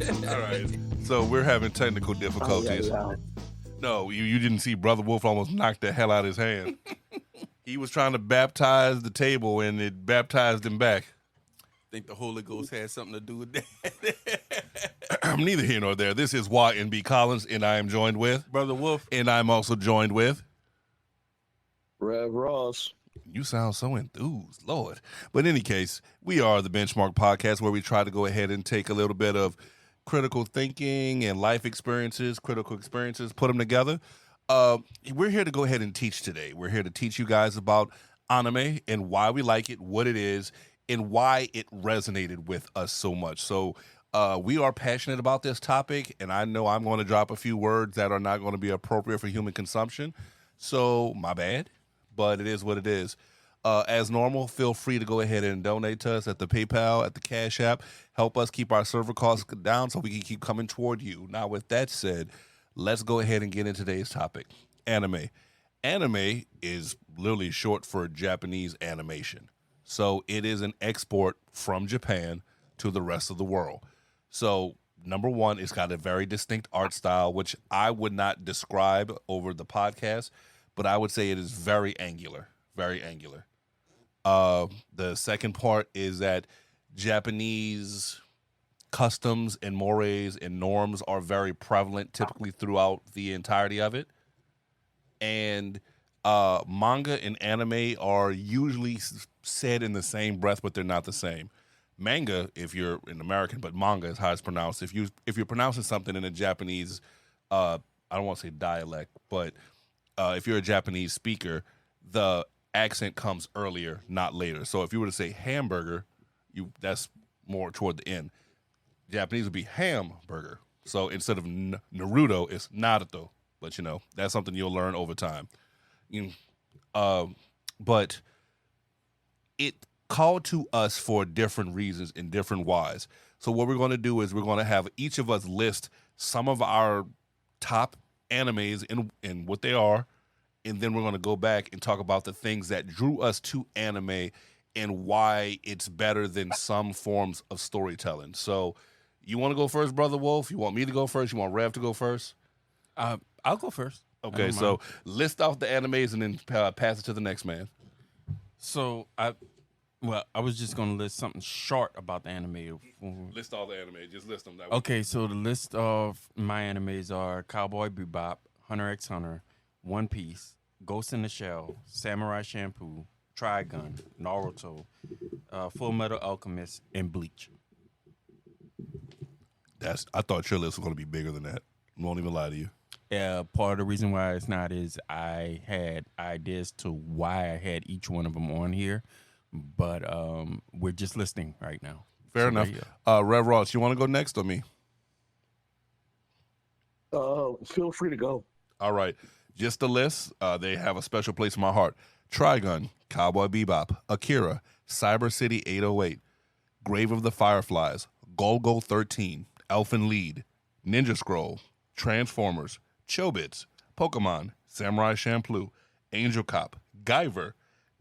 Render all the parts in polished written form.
All right. So we're having technical Oh, yeah, difficulties. yeah. No, you didn't see Brother Wolf almost knock the hell out of his hand. He was trying to baptize the table and it baptized him back. Think the Holy Ghost had something to do with that. I'm neither here nor there. This is Y&B Collins, and I am joined with, Brother Wolf. and I'm also joined with. Rev Ross. You sound so enthused, Lord. But in any case, we are the Benchmark Podcast where we try to go ahead and take a little bit of critical thinking and life experiences, critical experiences, put them together. We're here to go ahead and teach today. We're here to teach you guys about anime and why we like it, what it is, and why it resonated with us so much. So we are passionate about this topic, and I know I'm going to drop a few words that are not going to be appropriate for human consumption. So my bad, but it is what it is. As normal, feel free to go ahead and donate to us at the PayPal, at the Cash App. Help us keep our server costs down so we can keep coming toward you. Now, with that said, let's go ahead and get into today's topic, anime. Anime is literally short for Japanese animation. So it is an export from Japan to the rest of the world. So number one, it's got a very distinct art style, which I would not describe over the podcast, but I would say it is very angular, very angular. The second part is that Japanese customs and mores and norms are very prevalent typically throughout the entirety of it. And manga and anime are usually said in the same breath, but they're not the same. Manga, if you're an American, but manga is how it's pronounced. If you're pronouncing something in a Japanese, I don't want to say dialect, but if you're a Japanese speaker, the accent comes earlier, not later. So if you were to say hamburger, that's more toward the end. Japanese would be hamburger. So instead of Naruto, it's Naruto. But that's something you'll learn over time. But it called to us for different reasons in different whys. So what we're going to do is we're going to have each of us list some of our top animes and what they are, and then we're going to go back and talk about the things that drew us to anime and why it's better than some forms of storytelling. So you want to go first, Brother Wolf? You want me to go first? You want Rev to go first? I'll go first. Okay, so list off the animes and then pass it to the next man. So I was just gonna list something short about the anime. List all the anime. Just list them. Okay, so the list of my animes are Cowboy Bebop, Hunter x Hunter, One Piece, Ghost in the Shell, Samurai Champloo, Trigun, Naruto, Full Metal Alchemist, and Bleach. I thought your list was going to be bigger than that. I won't even lie to you. Part of the reason why it's not is I had ideas to why I had each one of them on here, but we're just listing right now. Fair enough. Rev Ross, you want to go next or me? Feel free to go. All right. Just the list. They have a special place in my heart. Trigun, Cowboy Bebop, Akira, Cyber City 808, Grave of the Fireflies, Golgo 13, Elfen Lied, Ninja Scroll, Transformers, Chobits, Pokemon, Samurai Champloo, Angel Cop, Guyver,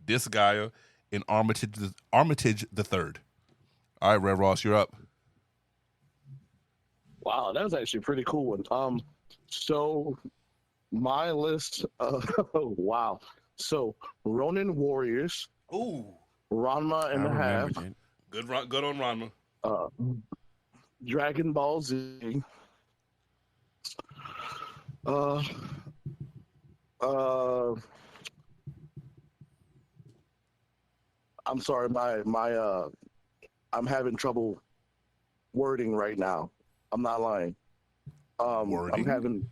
Disgaea, and Armitage the Third. All right, Red Ross, you're up. Wow, that was actually a pretty cool one. So my list, wow. So Ronin Warriors, Ooh, Ranma and a half, good on Ranma. Dragon Ball Z, I'm sorry, I'm having trouble wording right now. I'm not lying. Wording? I'm having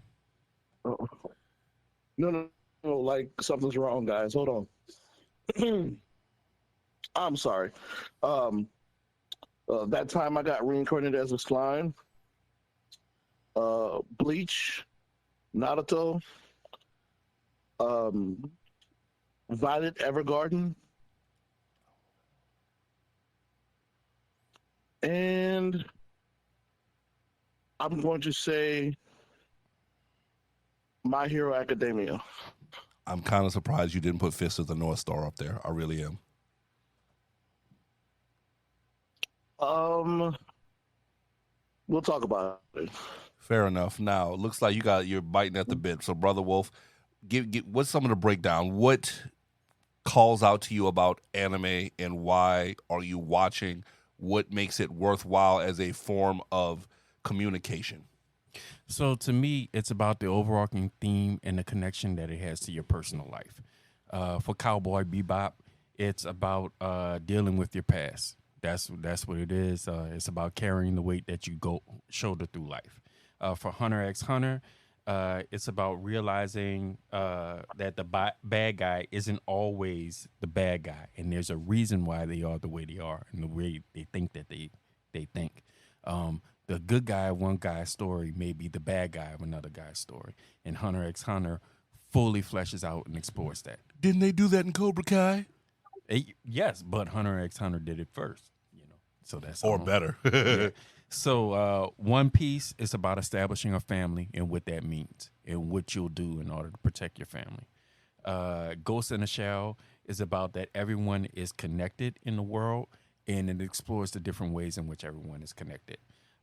no, like something's wrong, guys. Hold on. I'm sorry. That time I got reincarnated as a slime. Bleach, Naruto, Violet Evergarden, and I'm going to say My Hero Academia. I'm kind of surprised you didn't put Fist of the North Star up there. I really am. We'll talk about it. Fair enough. Now, it looks like you're biting at the bit. So, Brother Wolf, give what's some of the breakdown? What calls out to you about anime, and why are you watching? What makes it worthwhile as a form of communication? So to me, it's about the overarching theme and the connection that it has to your personal life. For Cowboy Bebop, it's about dealing with your past. That's what it is. It's about carrying the weight that you go shoulder through life. For Hunter x Hunter, it's about realizing that the bad guy isn't always the bad guy, and there's a reason why they are the way they are and the way they think that they think. The good guy of one guy's story may be the bad guy of another guy's story, and Hunter x Hunter fully fleshes out and explores that. Didn't they do that in Cobra Kai? Yes, but Hunter x Hunter did it first, so that's Or better. yeah. So One Piece is about establishing a family and what that means and what you'll do in order to protect your family. Ghost in the Shell is about that everyone is connected in the world, and it explores the different ways in which everyone is connected.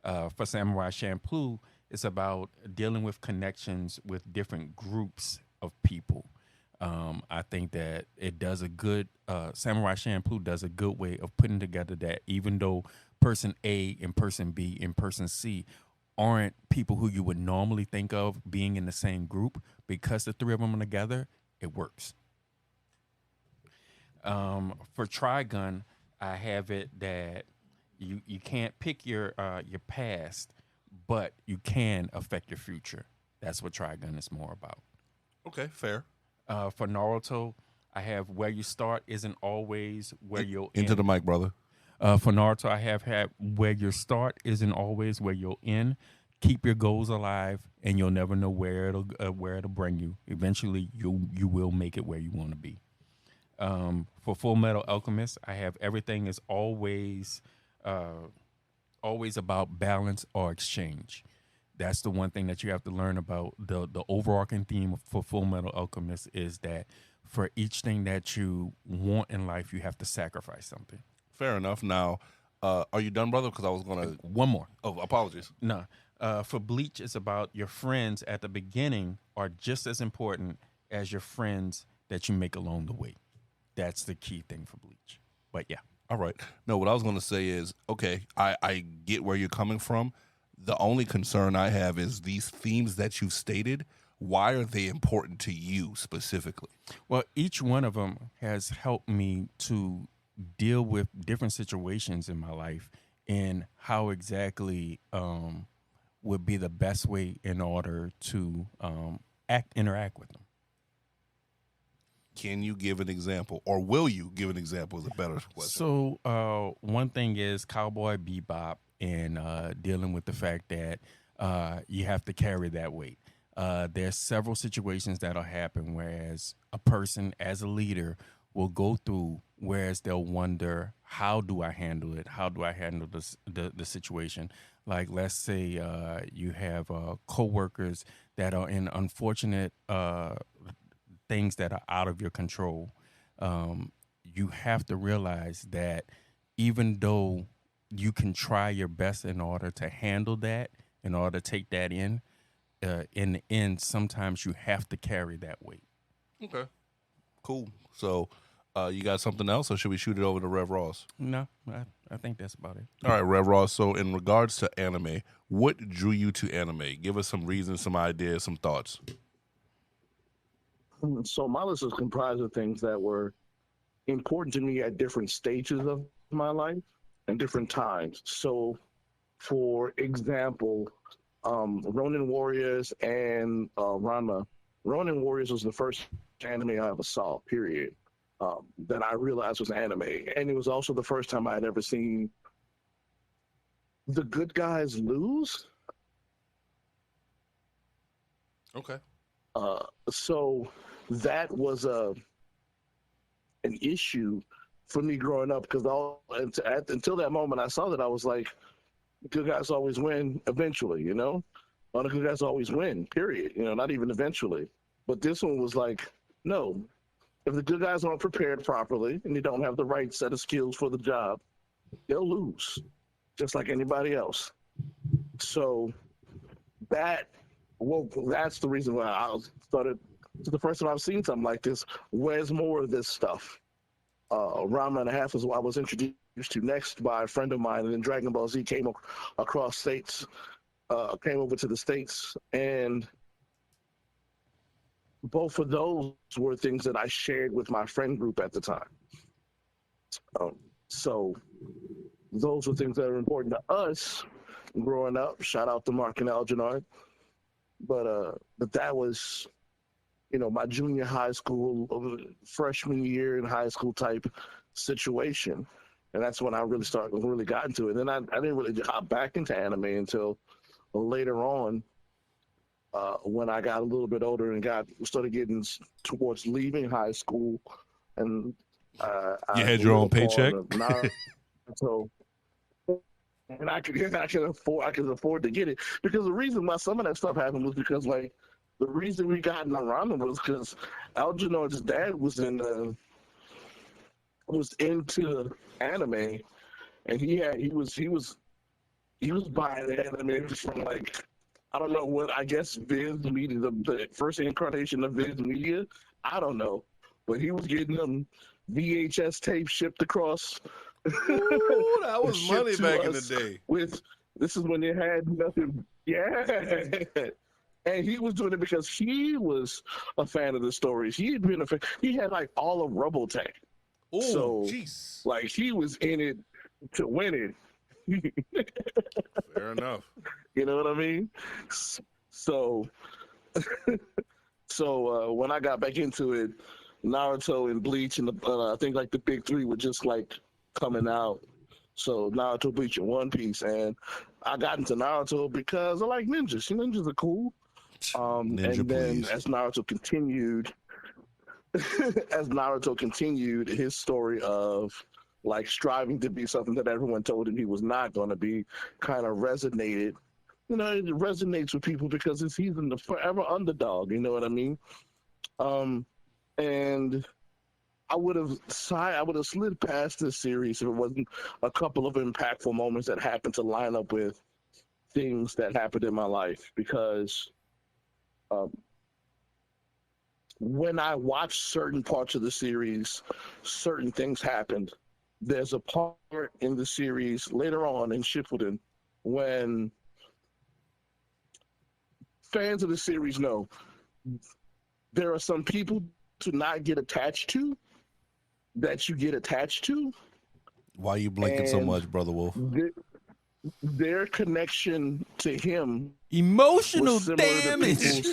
For Samurai Champloo, it's about dealing with connections with different groups of people. I think that it does a good, Samurai Champloo does a good way of putting together that even though person A and person B and person C aren't people who you would normally think of being in the same group, because the three of them are together, it works. For Trigun, I have it that you can't pick your past, but you can affect your future. That's what Trigun is more about. Okay, fair. For Naruto, I have where you start isn't always where you'll Into end. the mic, brother. For Naruto, I have had where your start isn't always where you'll end. Keep your goals alive, and you'll never know where it'll bring you. Eventually, you will make it where you want to be. For Full Metal Alchemist, I have everything is always about balance or exchange. That's the one thing that you have to learn about. The overarching theme for Full Metal Alchemist is that for each thing that you want in life, you have to sacrifice something. Fair enough. Now, are you done, brother? Because I was gonna. One more. Oh, apologies. No. For Bleach, it's about your friends at the beginning are just as important as your friends that you make along the way. That's the key thing for Bleach. But yeah. All right. No, what I was going to say is, okay, I get where you're coming from. The only concern I have is these themes that you've stated. Why are they important to you specifically? Well, each one of them has helped me to deal with different situations in my life and how exactly would be the best way in order to interact with them. Can you give an example, or will you give an example? Is a better question. So one thing is Cowboy Bebop and dealing with the fact that you have to carry that weight. There's several situations that'll happen whereas a person as a leader will go through, whereas they'll wonder, how do I handle it? How do I handle the situation? Like, let's say you have coworkers that are in unfortunate things that are out of your control. You have to realize that even though you can try your best in order to handle that, in order to take that in the end, sometimes you have to carry that weight. Okay, cool. So you got something else, or should we shoot it over to Rev Ross? No, I think that's about it. All right, Rev Ross. So in regards to anime, what drew you to anime? Give us some reasons, some ideas, some thoughts. So my list is comprised of things that were important to me at different stages of my life and different times. So, for example, Ronin Warriors and Ranma. Ronin Warriors was the first anime I ever saw, period, that I realized was anime. And it was also the first time I had ever seen the good guys lose. Okay. So that was an issue for me growing up, because until that moment I saw that, I was like, good guys always win eventually, all the good guys always win, period, not even eventually. But this one was like, no, if the good guys aren't prepared properly and they don't have the right set of skills for the job, they'll lose just like anybody else. So that, well, that's the reason why I started. It's the first time I've seen something like this. Where's more of this stuff? Ranma and a Half is what I was introduced to next by a friend of mine, and then Dragon Ball Z came across states, came over to the states, and both of those were things that I shared with my friend group at the time. So those were things that are important to us growing up. Shout out to Mark and Algernon. But that was, my junior high school, freshman year in high school type situation. And that's when I really got into it. And I didn't really hop back into anime until later on, when I got a little bit older and started getting towards leaving high school. And You had your own paycheck? So, and I could afford to get it, because the reason why some of that stuff happened was because, like, the reason we got Narana was because Algernon's dad was into anime, and he was buying anime from, like, I don't know what, I guess Viz Media, the first incarnation of Viz Media, I don't know, but he was getting them VHS tapes shipped across. Ooh, that was money back in the day. This is when they had nothing. Yeah. And he was doing it because he was a fan of the stories. He had been a fan. He had, like, all of Robotech. Oh, so, jeez. Like, he was in it to win it. Fair enough. You know what I mean? So, when I got back into it, Naruto and Bleach and I think, like, the big three were just, like, coming out. So Naruto, Bleach, and One Piece, and I got into Naruto because I like ninjas. Ninjas are cool. Ninja, and then please. as Naruto continued his story of, like, striving to be something that everyone told him he was not going to be, kind of resonated. It resonates with people because he's in the forever underdog. You know what I mean? And I would have slid past this series if it wasn't a couple of impactful moments that happened to line up with things that happened in my life. Because when I watched certain parts of the series, certain things happened. There's a part in the series later on in Shippuden when fans of the series know there are some people to not get attached to that you get attached to. Why are you blinking so much, Brother Wolf? Their connection to him, emotional damage.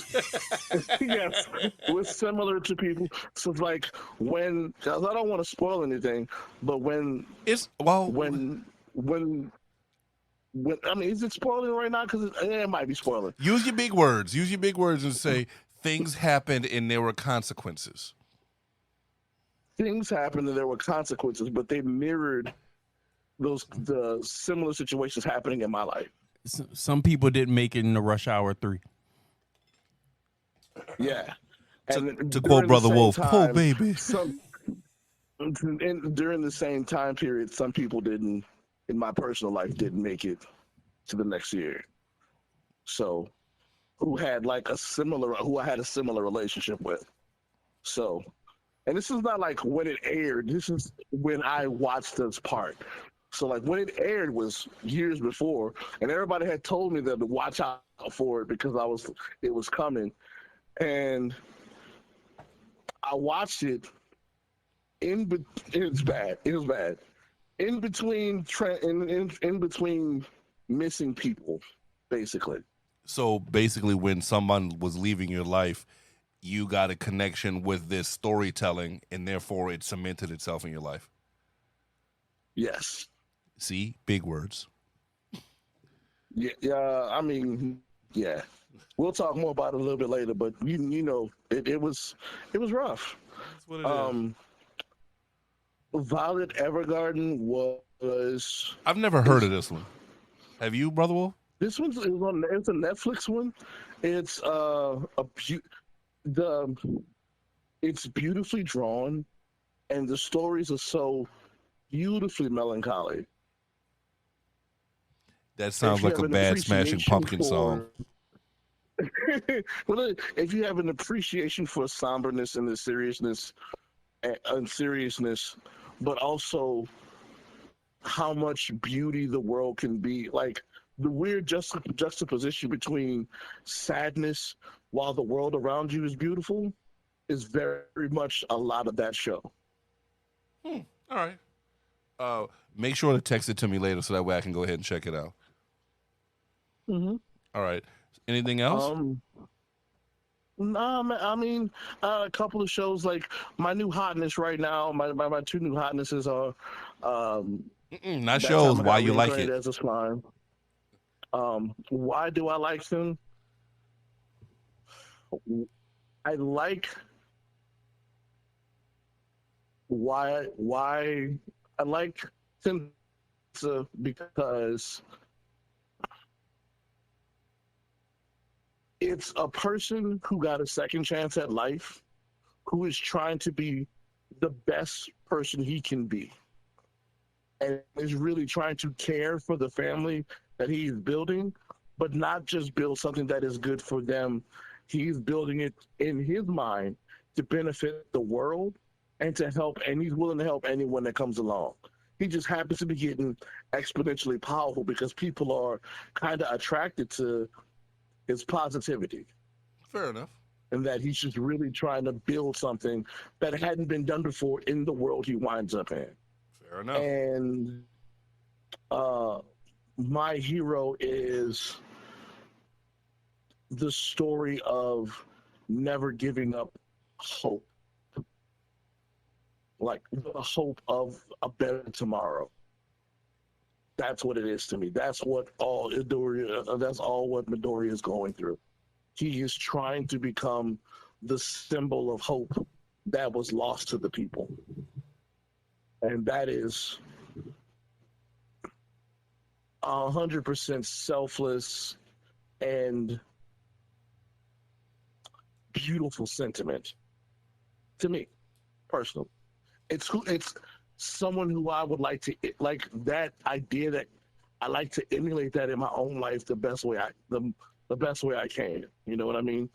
Yes, was similar to people. So it's like, when, cause I don't want to spoil anything, but when I mean, is it spoiling right now? Because it might be spoiling. Use your big words. Use your big words and say things happened and there were consequences. Things happened and there were consequences, but they mirrored the similar situations happening in my life. Some people didn't make it in the Rush Hour 3. Yeah. To quote Brother Wolf, "Poor baby." During the same time period, some people didn't, in my personal life, didn't make it to the next year. So, who I had a similar relationship with. So, and this is not like when it aired. This is when I watched this part. So, like, when it aired was years before, and everybody had told me that to watch out for it because it was coming, and I watched it. It was bad. It was bad. In between missing people, basically. So basically, when someone was leaving your life, you got a connection with this storytelling, and therefore it cemented itself in your life. Yes. See, big words. Yeah. I mean, yeah. We'll talk more about it a little bit later, but it was rough. That's what it is. Violet Evergarden was. I've never heard of this one. Have you, Brother Wolf? This it's a Netflix one. It's it's beautifully drawn, and the stories are so beautifully melancholy. That If sounds you like have a an bad Smashing appreciation Pumpkin song. for, well, if you have an appreciation for somberness and the seriousness and seriousness, but also how much beauty the world can be, like the weird juxtaposition between sadness while the world around you is beautiful, is very much a lot of that show. All right. Make sure to text it to me later so that way I can go ahead and check it out. Mm-hmm. All right. Anything else? Nah, man, I mean, a couple of shows like my new hotness right now. My two new hotnesses are Not that time shows. I Why got you like reincarnated it? as a slime. Why do I like them? I like why I like Sensa because it's a person who got a second chance at life, who is trying to be the best person he can be, and is really trying to care for the family that he's building, but not just build something that is good for them. He's building it in his mind to benefit the world and to help, and he's willing to help anyone that comes along. He just happens to be getting exponentially powerful because people are kind of attracted to his positivity, Fair enough. and that he's just really trying to build something that hadn't been done before in the world he winds up in. Fair enough. And uh, my hero is the story of never giving up hope, like the hope of a better tomorrow. That's what it is to me. That's what all Midoriya. That's all what Midoriya is going through. He is trying to become the symbol of hope that was lost to the people, and that is 100% selfless and beautiful sentiment to me personally. It's someone who I would like to, like, that idea that I like to emulate that in my own life the best way I can. You know what I mean?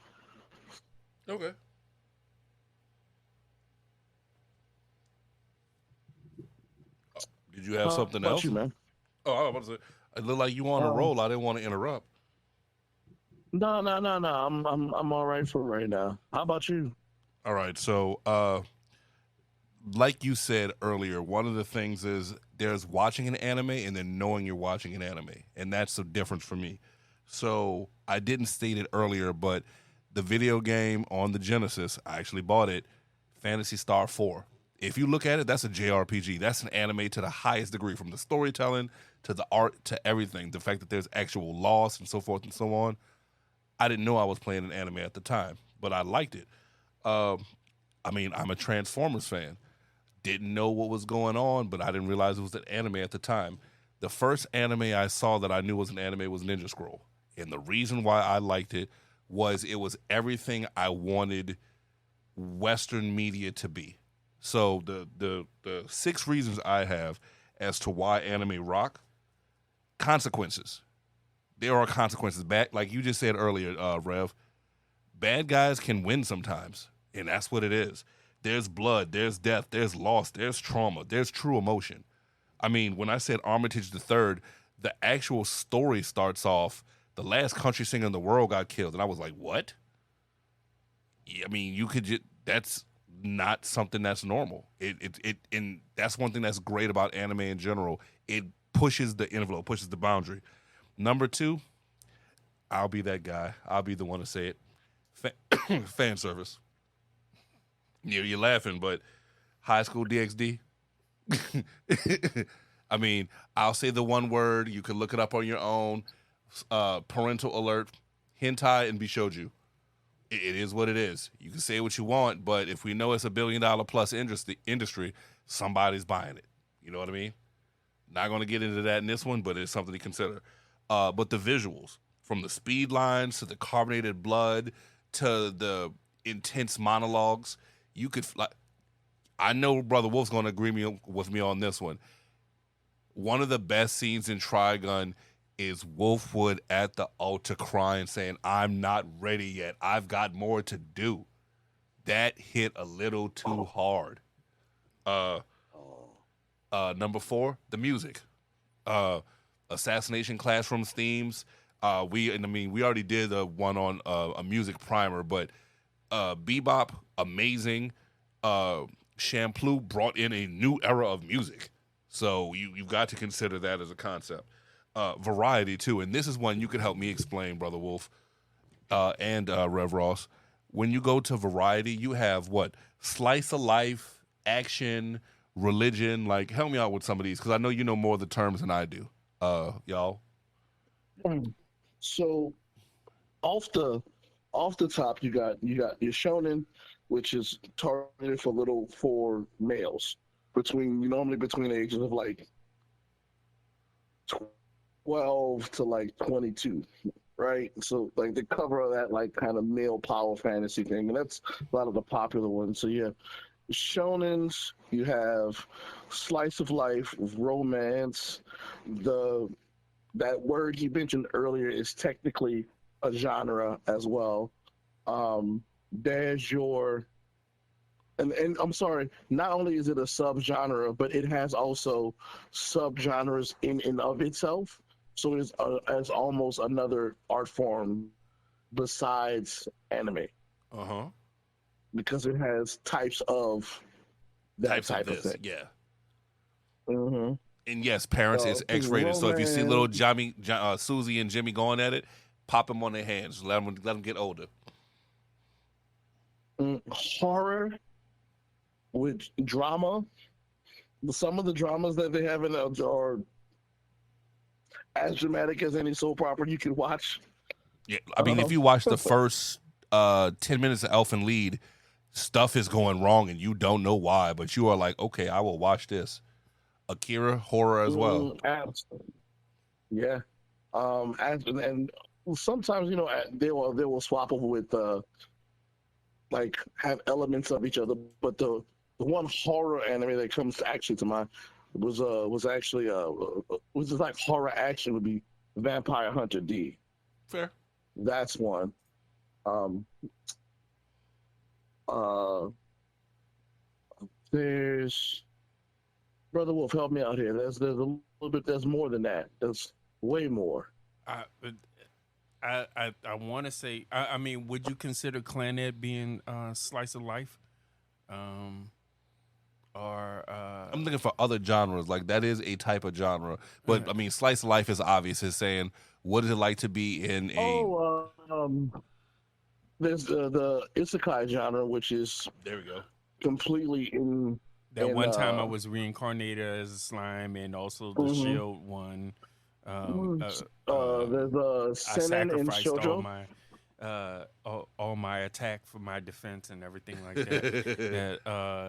Okay. Did you have How something about else? you, man? Oh, I was about to say, it looked like you on a Um, roll. I didn't want to interrupt. no. I'm all right for right now. How about you? All right. So, like you said earlier, one of the things is there's watching an anime and then knowing you're watching an anime, and that's the difference for me. So I didn't state it earlier, but the video game on the Genesis, I actually bought it, Fantasy Star 4. If you look at it, that's a JRPG. That's an anime to the highest degree, from the storytelling to the art to everything. The fact that there's actual loss and so forth and so on. I didn't know I was playing an anime at the time, but I liked it. Um, I mean, I'm a Transformers fan. Didn't know what was going on, but I didn't realize it was an anime at the time. The first anime I saw that I knew was an anime was Ninja Scroll. And the reason why I liked it was everything I wanted Western media to be. So the six reasons I have as to why anime rock: consequences. There are consequences. Back, like you just said earlier, Rev, bad guys can win sometimes, and that's what it is. There's blood, there's death, there's loss, there's trauma, there's true emotion. I mean, when I said Armitage the Third, the actual story starts off, the last country singer in the world got killed, and I was like, what? Yeah, I mean, you could just, that's not something that's normal. And that's one thing that's great about anime in general. It pushes the envelope, pushes the boundary. Number two, I'll be that guy. I'll be the one to say it. Fan service. You're laughing, but High School DxD. I mean, I'll say the one word. You can look it up on your own. Parental alert: hentai and bishoju. It is what it is. You can say what you want, but if we know it's $1 billion plus industry, somebody's buying it. You know what I mean? Not going to get into that in this one, but it's something to consider. But the visuals, from the speed lines to the carbonated blood to the intense monologues, you could. I know Brother Wolf's going to agree with me on this one. One of the best scenes in Trigun is Wolfwood at the altar crying, saying, "I'm not ready yet. I've got more to do." That hit a little too hard. Uh, Number four, the music. Assassination Classrooms themes. We already did one on a music primer, but Bebop, amazing. Shampoo brought in a new era of music, so you've got to consider that as a concept. Variety too, and this is one you could help me explain, Brother Wolf, and Rev Ross. When you go to variety, you have what, slice of life, action, religion. Like, help me out with some of these because I know you know more of the terms than I do. Y'all. So off the top, you got your shonen, which is targeted for males normally between the ages of like 12 to like 22, right? So like the cover of that like kind of male power fantasy thing, and that's a lot of the popular ones. So yeah, shonens, you have slice of life, romance. That word you mentioned earlier is technically a genre as well. There's your and I'm sorry, not only is it a subgenre, but it has also subgenres in and of itself. So it's as almost another art form besides anime because it has types of that Types type of of this, thing. yeah. Mm-hmm. And yes, parents, it's X-rated. So if you see little Susie and Jimmy going at it, pop them on their hands. Let them get older. Horror with drama. Some of the dramas that they have in are as dramatic as any soap opera you can watch. Yeah, I mean, if you watch the first 10 minutes of Elfin Lead, stuff is going wrong and you don't know why, but you are like, okay, I will watch this. Akira, horror as well. Absolutely. Yeah. And sometimes they will swap over with like have elements of each other, but the one horror anime that comes to mind was actually was just like horror action would be Vampire Hunter D. Fair. That's one. There's Brother Wolf, help me out here. There's a little bit. There's more than that. There's way more. I want to say. I mean, would you consider Clannad being slice of life? I'm looking for other genres. Like that is a type of genre, but I mean, slice of life is obvious. It's saying what is it like to be in a. There's the isekai genre, which is There we go. completely in. That one time I was reincarnated as a slime, and also the shield one. There's a I Seinen and sacrificed Shoujo. all my attack for my defense and everything like that.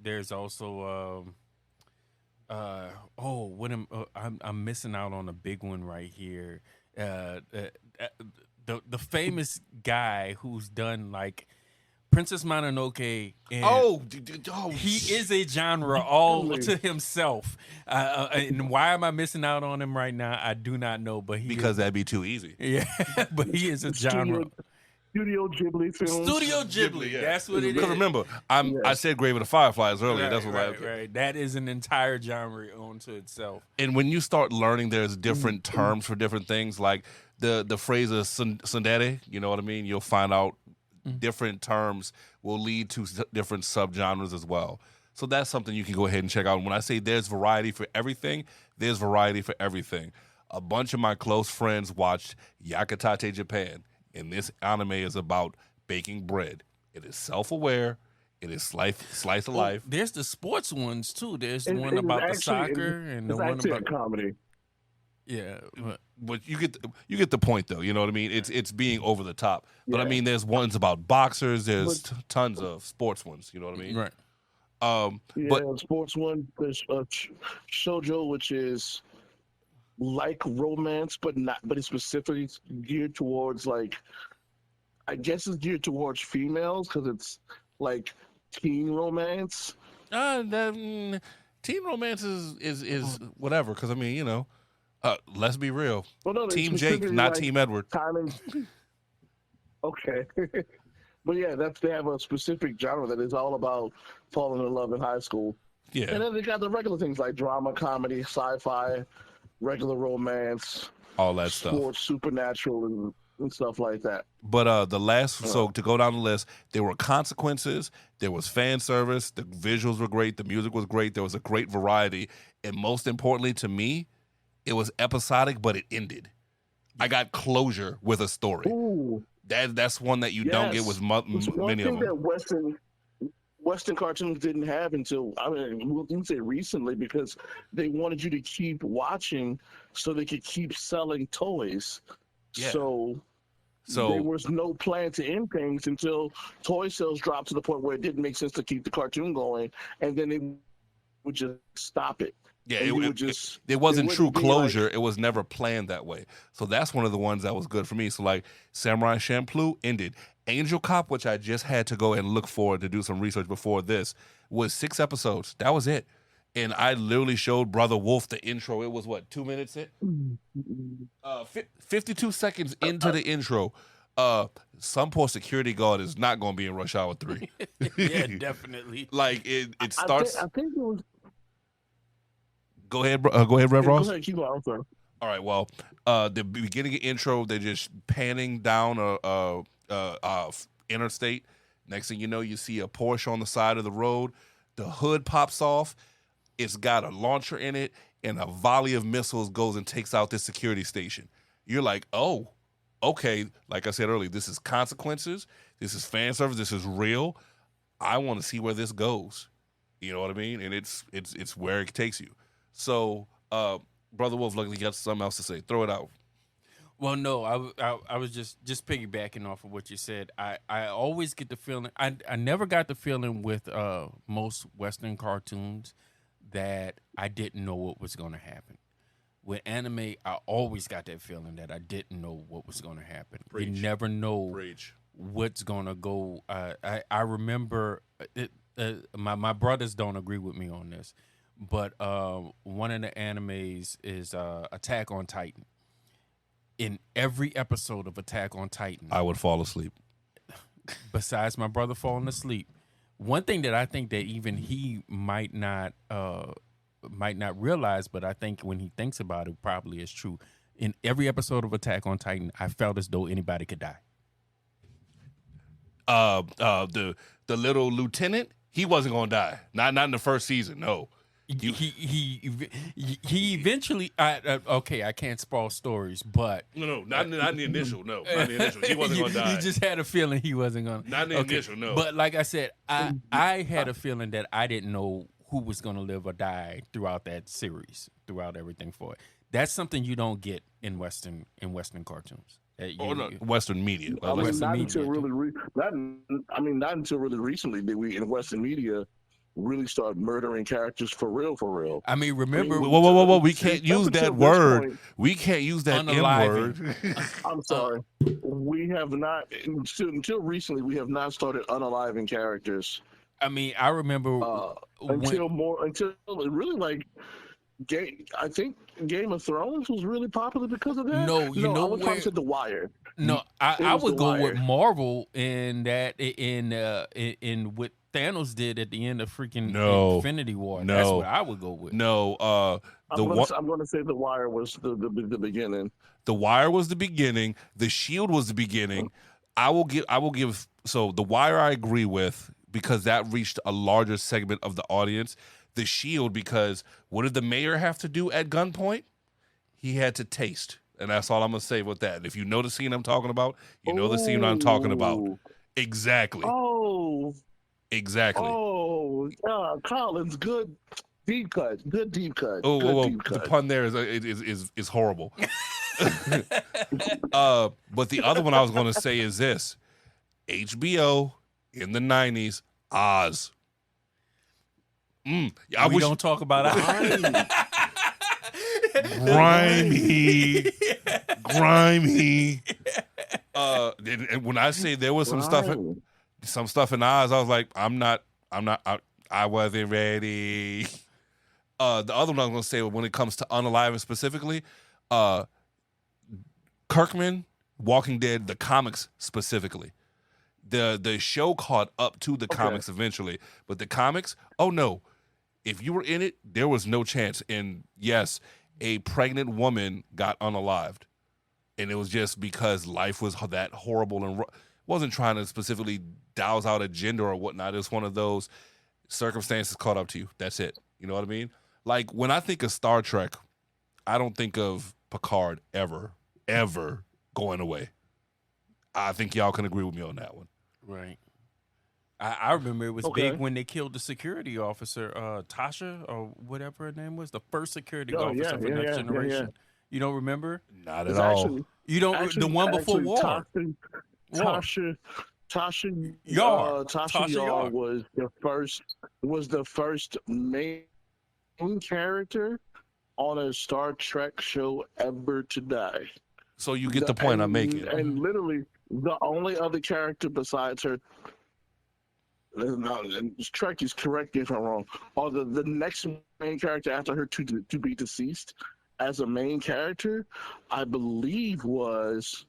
There's also I'm missing out on a big one right here. The famous guy who's done like Princess Mononoke. And he is a genre all to himself. And why am I missing out on him right now? I do not know. But because that'd be too easy. Yeah, but he is a genre. Studio Ghibli films. Studio Ghibli. Yeah. That's what it is. Because remember, I said Grave of the Fireflies earlier. That's what right. That is an entire genre onto itself. And when you start learning, there's different terms for different things. Like the phrase of tsundere, you know what I mean? You'll find out different terms will lead to different subgenres as well. So that's something you can go ahead and check out. And when I say there's variety for everything, there's variety for everything. A bunch of my close friends watched Yakitate Japan, and this anime is about baking bread. It is self-aware. It is slice of life. There's the sports ones too. There's the one about the soccer and the one about comedy. Yeah, but you get the point though. You know what I mean? It's being over the top. But I mean, there's ones about boxers. There's tons of sports ones. You know what I mean? Right. But sports one. There's shoujo, which is like romance, but it's specifically geared towards like, I guess it's geared towards females because it's like teen romance. teen romance is whatever. Because I mean, let's be real. Well, no, Team Jake, not Team Edward. Time and okay. But yeah, they have a specific genre that is all about falling in love in high school. Yeah. And then they got the regular things like drama, comedy, sci-fi, regular romance, all that stuff, sports, supernatural, and stuff like that. But so to go down the list, there were consequences, there was fan service, the visuals were great, the music was great, there was a great variety, and most importantly to me, it was episodic, but it ended. I got closure with a story. Ooh. That's one that you don't get with many of them. That Western cartoons didn't have until, we'll say recently, because they wanted you to keep watching so they could keep selling toys. Yeah. So there was no plan to end things until toy sales dropped to the point where it didn't make sense to keep the cartoon going, and then they would just stop it. Yeah, it wasn't true closure. It was never planned that way. So that's one of the ones that was good for me. So like Samurai Champloo ended. Angel Cop, which I just had to go and look for to do some research before this, was 6 episodes. That was it. And I literally showed Brother Wolf the intro. It was 2 minutes in? 52 seconds into the intro. Some poor security guard is not going to be in Rush Hour 3. Yeah, definitely. Like it starts. I think it was. Go ahead, Rev Ross. Go ahead, keep on. I'm sorry. All right. Well, the beginning of intro, they're just panning down a interstate. Next thing you know, you see a Porsche on the side of the road. The hood pops off. It's got a launcher in it, and a volley of missiles goes and takes out this security station. You're like, oh, okay. Like I said earlier, this is consequences. This is fan service. This is real. I want to see where this goes. You know what I mean? And it's where it takes you. So, Brother Wolf, luckily, got something else to say. Throw it out. Well, no, I was just piggybacking off of what you said. I always get the feeling. I never got the feeling with most Western cartoons that I didn't know what was going to happen. With anime, I always got that feeling that I didn't know what was going to happen. Preach. You never know Preach. what's going to go. I remember my brothers don't agree with me on this, but one of the animes is Attack on Titan. In every episode of Attack on Titan, I would fall asleep. Besides my brother falling asleep, one thing that I think that even he might not realize, but I think when he thinks about it, probably is true. In every episode of Attack on Titan, I felt as though anybody could die. The little lieutenant, he wasn't gonna die. Not in the first season. No. He eventually. Okay, I can't spoil stories, but not in the initial. No, not in the initial. He wasn't gonna die. You just had a feeling he wasn't gonna. Not in the initial. No. But like I said, I had a feeling that I didn't know who was gonna live or die throughout that series, throughout everything for it. That's something you don't get in Western cartoons. Western media. Not until really recently did we in Western media really start murdering characters for real. I mean, remember? Whoa! We can't use that word. We can't use that M word. I'm sorry. We have not until recently. We have not started unaliving characters. I mean, I remember until really like. I think Game of Thrones was really popular because of that. No, I was talking to The Wire. No, I would go with Marvel in that in what Thanos did at the end of freaking Infinity War. No, that's what I would go with. No, I'm going to say The Wire was the beginning. The Wire was the beginning. The Shield was the beginning. I will give. So The Wire, I agree with because that reached a larger segment of the audience. The Shield, because what did the mayor have to do at gunpoint? He had to taste. And that's all I'm going to say with that. If you know the scene I'm talking about, you know the scene I'm talking about. Exactly. Oh. Exactly. Oh, Collins, good deep cut. Good deep cut. The pun there is horrible. But the other one I was going to say is this. HBO in the 90s, Oz. We don't talk about it. Grimy. And when I say there was some stuff in Oz, I was like, I wasn't ready. The other one I was going to say when it comes to Unalive specifically, uh, Kirkman, Walking Dead, the comics specifically. The show caught up to the comics eventually, but the comics, oh no, if you were in it, there was no chance. And yes, a pregnant woman got unalived, and it was just because life was that horrible and wasn't trying to specifically douse out a gender or whatnot. It's one of those circumstances caught up to you. That's it. You know what I mean? Like when I think of Star Trek, I don't think of Picard ever going away. I think y'all can agree with me on that one. Right. I remember it was big when they killed the security officer, Tasha, or whatever her name was, the first security officer for Next Generation. You don't remember? Not at all. You don't. The one before war. Tasha Yar Yar was the first main character on a Star Trek show ever to die. So you get the point I'm making. And literally, the only other character besides her, Trekkies, correct me if I'm wrong, or the next main character after her to be deceased as a main character, I believe was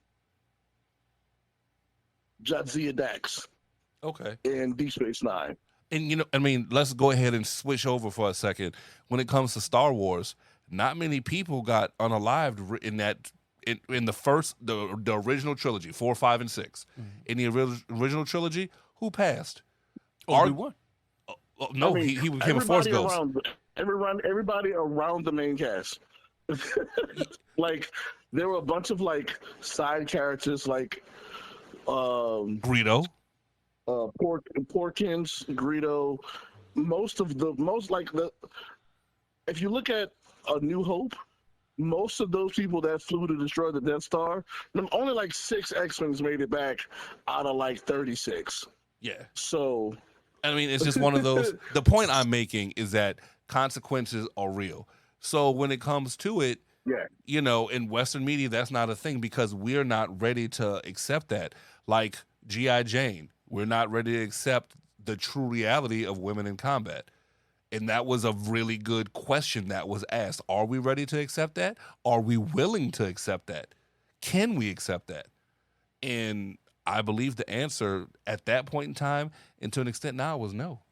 Jadzia Dax. Okay. In Deep Space Nine. And I mean, let's go ahead and switch over for a second. When it comes to Star Wars, not many people got unalived in that. In the first, the original trilogy, 4, 5, and 6. Mm-hmm. In the original trilogy, who passed? Obi-Wan. No, I mean, he became a Force ghost. Everybody around the main cast. Like, there were a bunch of, like, side characters, like... Greedo. Porkins, Greedo. If you look at A New Hope, most of those people that flew to destroy the Death Star, only like 6 X-Wings made it back out of like 36. Yeah. So, I mean, it's just one of those. The point I'm making is that consequences are real. So when it comes to it, in Western media, that's not a thing because we're not ready to accept that. Like G.I. Jane, we're not ready to accept the true reality of women in combat. And that was a really good question that was asked. Are we ready to accept that? Are we willing to accept that? Can we accept that? And I believe the answer at that point in time, and to an extent now, was no.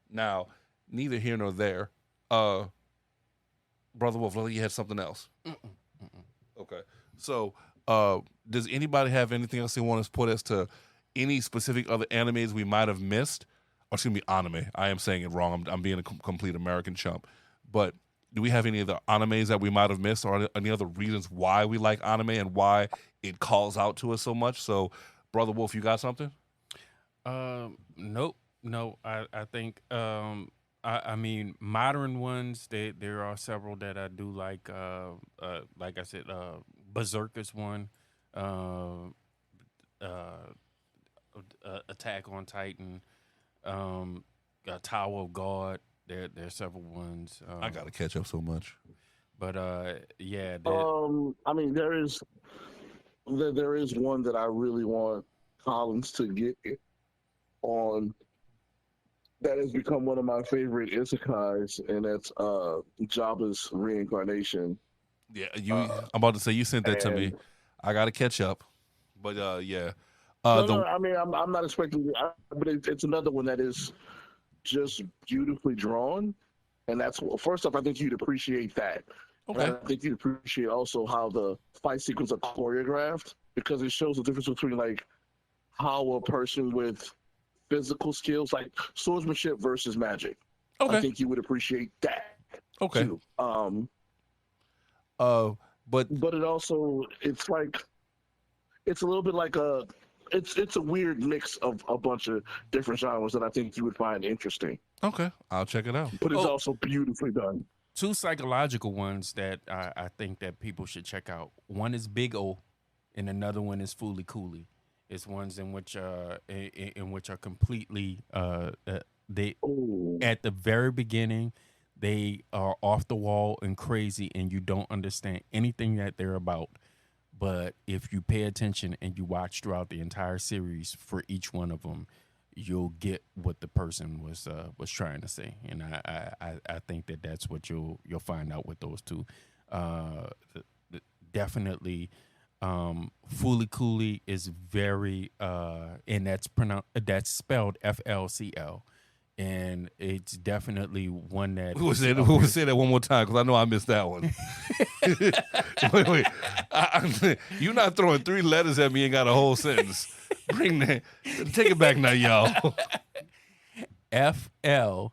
Now, neither here nor there. Brother Wolf, you had something else. Okay. So, does anybody have anything else they want to put as to any specific other animes we might have missed? Or excuse me, anime. I am saying it wrong. I'm being a complete American chump. But do we have any other animes that we might have missed, or any other reasons why we like anime and why it calls out to us so much? So, Brother Wolf, you got something? Nope. No, I think I mean modern ones. There are several that I do like. Like I said, Berserk is one. Attack on Titan. Tower of God. There's several ones. I gotta catch up so much. But yeah. I mean, there is one that I really want Collins to get on. That has become one of my favorite isekais, and that's Jabba's reincarnation. Yeah, I'm about to say you sent that to me. I gotta catch up, but yeah. I mean, I'm not expecting, but it's another one that is just beautifully drawn, and that's first off. I think you'd appreciate that. Okay. And I think you'd appreciate also how the fight sequence are choreographed, because it shows the difference between like how a person with physical skills, like swordsmanship versus magic. Okay. I think you would appreciate that. Okay. Too. But it also, it's like, it's a little bit like it's a weird mix of a bunch of different genres that I think you would find interesting. Okay, I'll check it out. But it's also beautifully done. 2 psychological ones that I think that people should check out. One is Big O, and another one is Fooly Cooley. It's ones in which are completely they at the very beginning they are off the wall and crazy, and you don't understand anything that they're about. But if you pay attention and you watch throughout the entire series for each one of them, you'll get what the person was trying to say, and I think that's what you'll find out with those two. Definitely, Fooly Cooley is very and that's spelled FLCL, and it's definitely one that We'll say that one more time because I know I missed that one. Wait. You're not throwing 3 letters at me and got a whole sentence. Bring that. Take it back now, y'all. FLCL.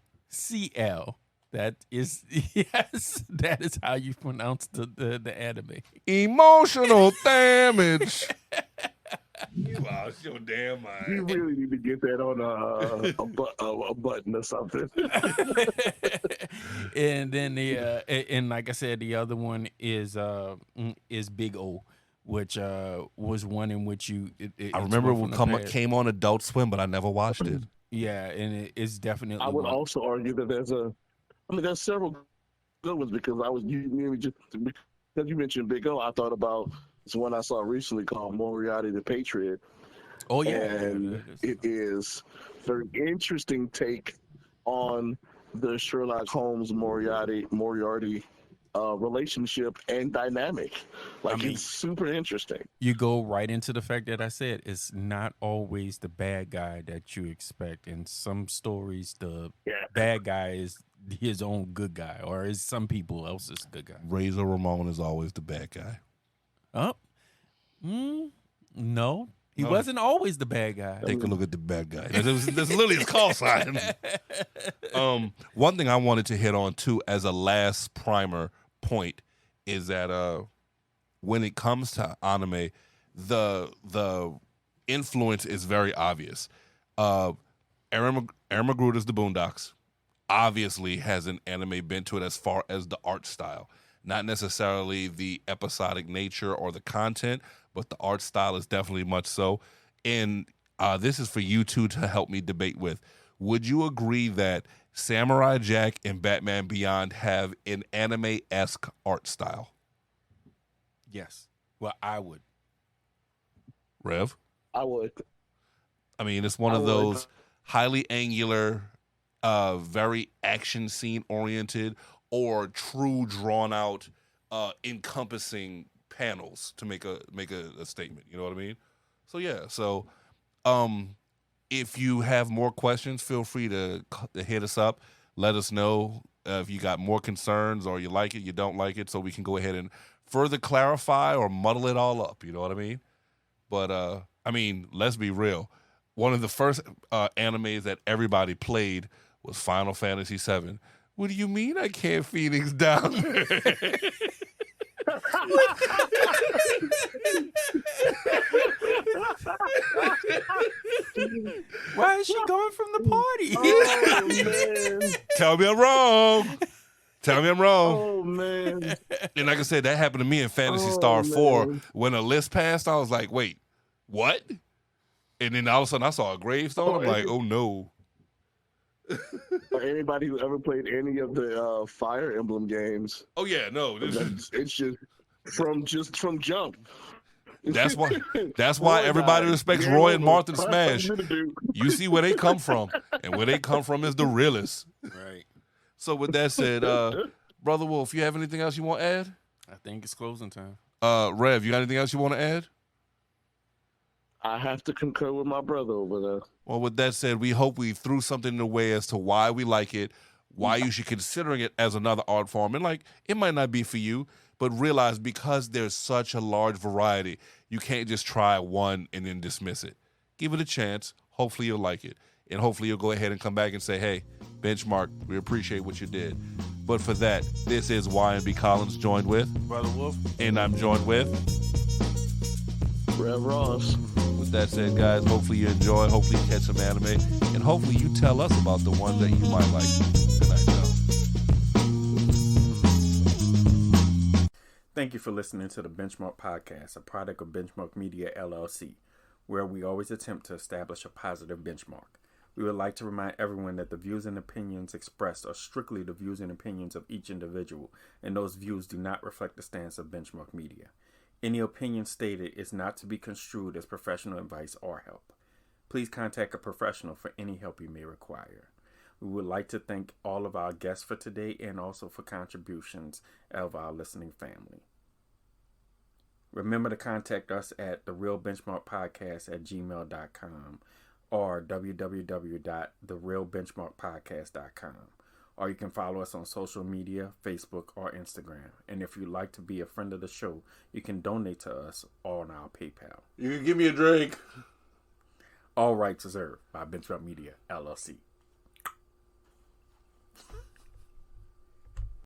That is yes. That is how you pronounce the anime. Emotional damage. You lost your damn mind. You really need to get that on a button or something. And then and like I said, the other one is Big O, which was one in which I remember it came on Adult Swim, but I never watched it. Yeah, and it's definitely. I would also argue that there's several good ones because because you mentioned Big O, I thought about this one I saw recently called Moriarty the Patriot. Oh yeah, and it is a very interesting take on the Sherlock Holmes Moriarty relationship and dynamic. It's super interesting. You go right into the fact that I said it's not always the bad guy that you expect. In some stories, the bad guy is his own good guy, or is some people else's good guy. Razor Ramon is always the bad guy. Oh, no. He wasn't always the bad guy. Take a look at the bad guy. That's literally his call sign. One thing I wanted to hit on too, as a last primer point, is that when it comes to anime, the influence is very obvious. Aaron McGruder's The Boondocks obviously has an anime bent to it as far as the art style. Not necessarily the episodic nature or the content, but the art style is definitely much so. And this is for you two to help me debate with. Would you agree that Samurai Jack and Batman Beyond have an anime-esque art style? Yes. Well, I would. Rev? I would. I mean, it's one of those highly angular, very action scene oriented, or true drawn out, encompassing panels to make a statement. You know what I mean? So yeah. So, if you have more questions, feel free to hit us up. Let us know if you got more concerns, or you like it, you don't like it, so we can go ahead and further clarify or muddle it all up. You know what I mean? But I mean, let's be real. One of the first animes that everybody played was Final Fantasy VII. What do you mean I can't Phoenix down? Why is she going from the party? Oh, man. Tell me I'm wrong. Tell me I'm wrong. Oh, man. And like I said, that happened to me in Phantasy Star 4. When a list passed, I was like, wait, what? And then all of a sudden I saw a gravestone. I'm like, oh no. For anybody who ever played any of the Fire Emblem games, Oh yeah, no. it's just from jump. That's why everybody respects Roy and Martha Smash. You see where they come from, and where they come from is the realest. Right. So with that said, Brother Wolf, you have anything else you want to add? I think it's closing time. Rev, you got anything else you want to add? I have to concur with my brother over there. Well, with that said, we hope we threw something in the way as to why we like it, why you should consider it as another art form. And it might not be for you, but realize because there's such a large variety, you can't just try one and then dismiss it. Give it a chance. Hopefully you'll like it. And hopefully you'll go ahead and come back and say, hey, Benchmark, we appreciate what you did. But for that, this is Y&B Collins joined with Brother Wolf. And I'm joined with Rev Ross. With that said, guys, hopefully you enjoy. Hopefully you catch some anime. And hopefully you tell us about the ones that you might like. Good night, y'all. Thank you for listening to the Benchmark Podcast, a product of Benchmark Media, LLC, where we always attempt to establish a positive benchmark. We would like to remind everyone that the views and opinions expressed are strictly the views and opinions of each individual, and those views do not reflect the stance of Benchmark Media. Any opinion stated is not to be construed as professional advice or help. Please contact a professional for any help you may require. We would like to thank all of our guests for today and also for contributions of our listening family. Remember to contact us at therealbenchmarkpodcast@gmail.com or www.therealbenchmarkpodcast.com. Or you can follow us on social media, Facebook, or Instagram. And if you'd like to be a friend of the show, you can donate to us on our PayPal. You can give me a drink. All rights reserved by Benchmark Media, LLC.